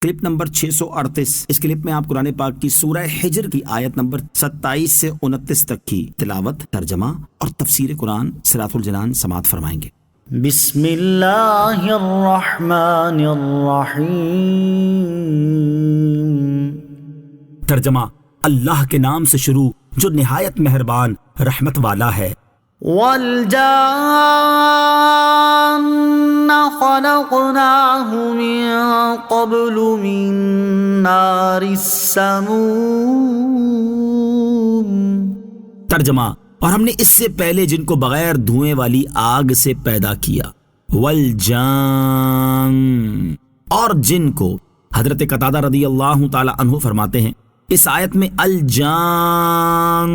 Clip number 638۔ اس clip میں آپ قرآن پاک کی سورہ حجر کی آیت نمبر 27 سے 29 تک کی تلاوت، ترجمہ اور تفسیر قرآن صراط الجنان سماعت فرمائیں گے۔ بسم اللہ الرحمن الرحیم۔ ترجمہ، اللہ کے نام سے شروع جو نہایت مہربان رحمت والا ہے۔ والجان خلقناہ من قبل من نار السموم۔ ترجمہ، اور ہم نے اس سے پہلے جن کو بغیر دھوئیں والی آگ سے پیدا کیا۔ والجان، اور جن کو حضرت قتادہ رضی اللہ تعالی عنہ فرماتے ہیں اس آیت میں الجان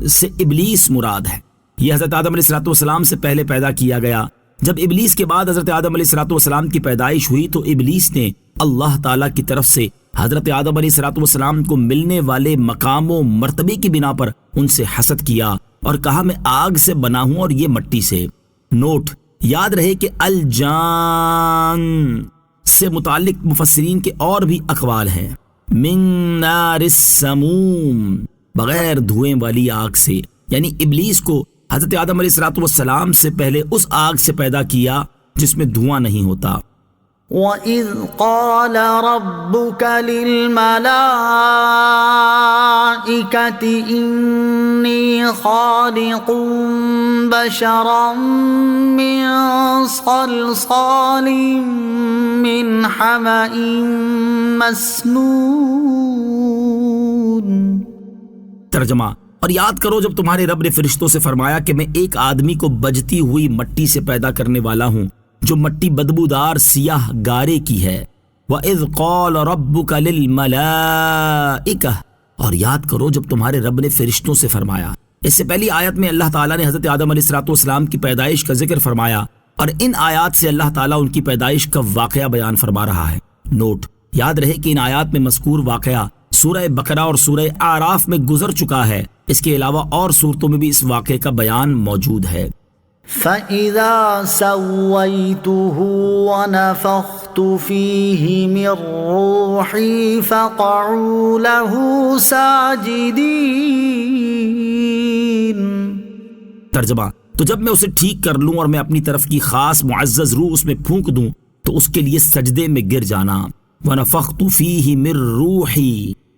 سے ابلیس مراد ہے۔ یہ حضرت آدم علیہ السلام سے پہلے پیدا کیا گیا۔ جب ابلیس کے بعد حضرت آدم علیہ السلام کی پیدائش ہوئی تو ابلیس نے اللہ تعالیٰ کی طرف سے حضرت آدم علیہ السلام کو ملنے والے مقام و مرتبے کی بنا پر ان سے حسد کیا اور کہا میں آگ سے بنا ہوں اور یہ مٹی سے۔ نوٹ، یاد رہے کہ الجان سے متعلق مفسرین کے اور بھی اقوال ہیں۔ من نار السموم، بغیر دھوئیں والی آگ سے، یعنی ابلیس کو حضرت آدم علیہ السلام سے پہلے اس آگ سے پیدا کیا جس میں دھواں نہیں ہوتا۔ وَإِذْ قَالَ رَبُّكَ لِلْمَلَائِكَةِ إِنِّي خَالِقٌ بَشَرًا مِّن صَلْصَالٍ مِّنْ حَمَإٍ مَّسْنُونٍ۔ ترجمہ، اور یاد کرو جب تمہارے رب نے فرشتوں سے فرمایا کہ میں ایک آدمی کو بجتی ہوئی مٹی سے پیدا کرنے والا ہوں جو مٹی بدبودار سیاہ گارے کی ہے۔ وَإِذْ قَالَ رَبُّكَ لِلْمَلَائِكَةِ، اور یاد کرو جب تمہارے رب نے فرشتوں سے فرمایا۔ اس سے پہلی آیت میں اللہ تعالیٰ نے حضرت آدم علیہ السلام کی پیدائش کا ذکر فرمایا اور ان آیات سے اللہ تعالیٰ ان کی پیدائش کا واقعہ بیان فرما رہا ہے۔ نوٹ، یاد رہے کہ ان آیات میں مذکور واقعہ سورہ بقرہ اور سورہ اعراف میں گزر چکا ہے۔ اس کے علاوہ اور صورتوں میں بھی اس واقعے کا بیان موجود ہے۔ فَإِذَا سَوَّيْتُهُ وَنَفَخْتُ فِيهِ مِن رُّوحِي فَقَعُوا لَهُ سَاجِدِينَ۔ ترجمہ، تو جب میں اسے ٹھیک کر لوں اور میں اپنی طرف کی خاص معزز روح اس میں پھونک دوں تو اس کے لیے سجدے میں گر جانا۔ وَنَفَخْتُ فِيهِ مِن رُّوحِي،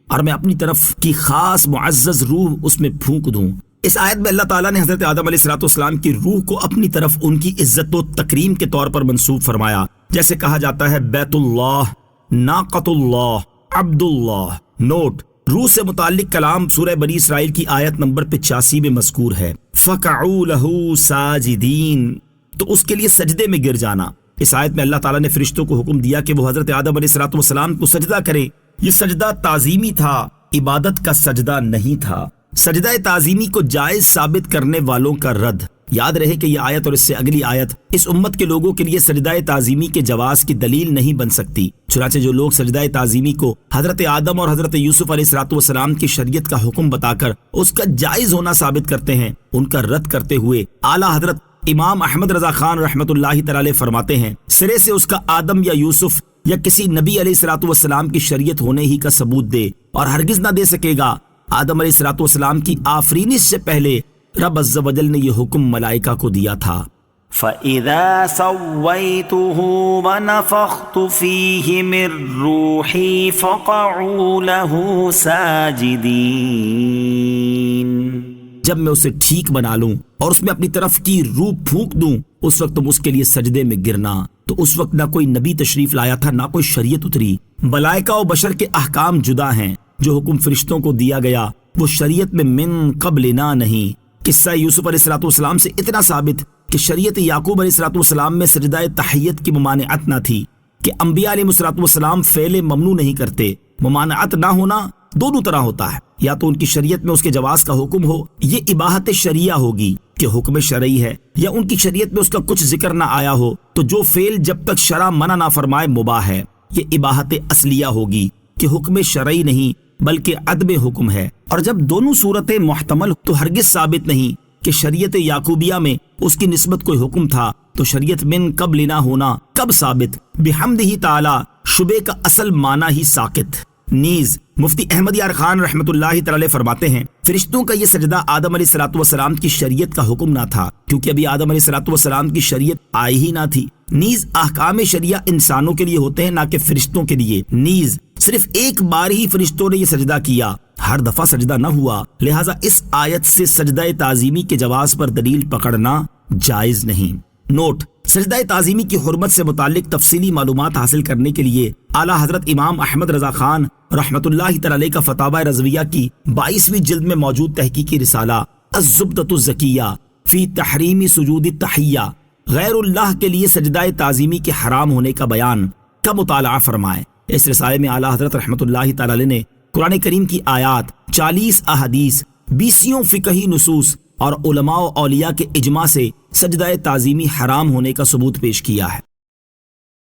اور میں اپنی طرف کی خاص معزز روح اس میں پھونک دوں۔ اس آیت میں اللہ تعالیٰ نے حضرت آدم علیہ السلام کی روح کو اپنی طرف ان کی عزت و تکریم کے طور پر منسوب فرمایا، جیسے کہا جاتا ہے بیت اللہ، ناقۃ اللہ، عبد اللہ۔ نوٹ، روح سے متعلق کلام سورہ بنی اسرائیل کی آیت نمبر 85 میں مذکور ہے۔ فَقَعُوا لَهُ سَاجِدِينَ، تو اس کے لیے سجدے میں گر جانا۔ اس آیت میں اللہ تعالیٰ نے فرشتوں کو حکم دیا کہ وہ حضرت آدم علیہ السلام کو سجدہ کریں۔ یہ سجدہ تعظیمی تھا، عبادت کا سجدہ نہیں تھا۔ سجدہ تعظیمی کو جائز ثابت کرنے والوں کا رد۔ یاد رہے کہ یہ آیت اور اس سے اگلی آیت اس امت کے لوگوں کے لیے سجدہ تعظیمی کے جواز کی دلیل نہیں بن سکتی۔ چنانچہ جو لوگ سجدہ تعظیمی کو حضرت آدم اور حضرت یوسف علیہ السلام کی شریعت کا حکم بتا کر اس کا جائز ہونا ثابت کرتے ہیں، ان کا رد کرتے ہوئے اعلیٰ حضرت امام احمد رضا خان رحمۃ اللہ تعالی فرماتے ہیں سرے سے اس کا آدم یا یوسف یا کسی نبی علیہ السلام کی شریعت ہونے ہی کا ثبوت دے، اور ہرگز نہ دے سکے گا۔ آدم علیہ السلام کی آفرینش سے پہلے رب عز و جل نے یہ حکم ملائکہ کو دیا تھا۔ فَإِذَا سَوَّيْتُهُ وَنَفَخْتُ فِيهِ مِن رُّوحِي فَقَعُوا لَهُ سَاجِدِينَ، جب میں اسے ٹھیک بنا لوں اور اس میں اپنی طرف کی روح پھونک دوں اس وقت تم اس کے لیے سجدے میں گرنا۔ تو اس وقت نہ کوئی نبی تشریف لایا تھا، نہ کوئی شریعت اتری۔ ملائکہ و بشر کے احکام جدا ہیں۔ جو حکم فرشتوں کو دیا گیا وہ شریعت میں من قبلنا نہیں۔ قصہ یوسف علیہ السلام سے اتنا ثابت کہ شریعت یعقوب علیہ السلام میں سجدہ تحیت کی ممانعت نہ تھی کہ انبیاء علیہ السلام فعل ممنوع نہیں کرتے۔ ممانعت نہ ہونا دونوں طرح ہوتا ہے، یا تو ان کی شریعت میں اس کے جواز کا حکم ہو، یہ اباحت شرعیہ ہوگی کہ حکم شرعی ہے، یا ان کی شریعت میں اس کا کچھ ذکر نہ آیا ہو تو جو فعل جب تک شرع منع نہ فرمائے مباح ہے، یہ اباحت اصلیہ ہوگی کہ حکم شرعی نہیں بلکہ عدم حکم ہے۔ اور جب دونوں صورتیں محتمل تو ہرگز ثابت نہیں کہ شریعت یعقوبیہ میں اس کی نسبت کوئی حکم تھا تو شریعت من قبل نہ ہونا کب ثابت؟ بحمدہ تعالی شبے کا اصل معنی ہی ساکت۔ نیز مفتی احمد یار خان رحمۃ اللہ تعالی فرماتے ہیں فرشتوں کا یہ سجدہ آدم علیہ الصلوۃ والسلام کی شریعت کا حکم نہ تھا، کیونکہ ابھی آدم علیہ الصلوۃ والسلام کی شریعت آئی ہی نہ تھی۔ نیز احکام شریعہ انسانوں کے لیے ہوتے ہیں نہ کہ فرشتوں کے لیے۔ نیز صرف ایک بار ہی فرشتوں نے یہ سجدہ کیا، ہر دفعہ سجدہ نہ ہوا، لہٰذا اس آیت سے سجدہ تعظیمی کے جواز پر دلیل پکڑنا جائز نہیں۔ نوٹ: سجدہ تعظیمی کی حرمت سے متعلق تفصیلی معلومات حاصل کرنے کے لیے اعلیٰ حضرت امام احمد رضا خان رحمۃ اللہ تعالی کا فتاوی رضویہ کی 22ویں جلد میں موجود تحقیقی رسالہ الزبدۃ الزکیہ فی تحریم سجود التحیہ، غیر اللہ کے لیے سجدہ تعظیمی کے حرام ہونے کا بیان کا مطالعہ فرمائے۔ اس رسالے میں اعلیٰ حضرت رحمۃ اللہ تعالی نے قرآن کریم کی آیات، 40 احادیث، 20 فقہی نصوص اور علماء و اولیاء کے اجماع سے سجدہ تعظیمی حرام ہونے کا ثبوت پیش کیا ہے۔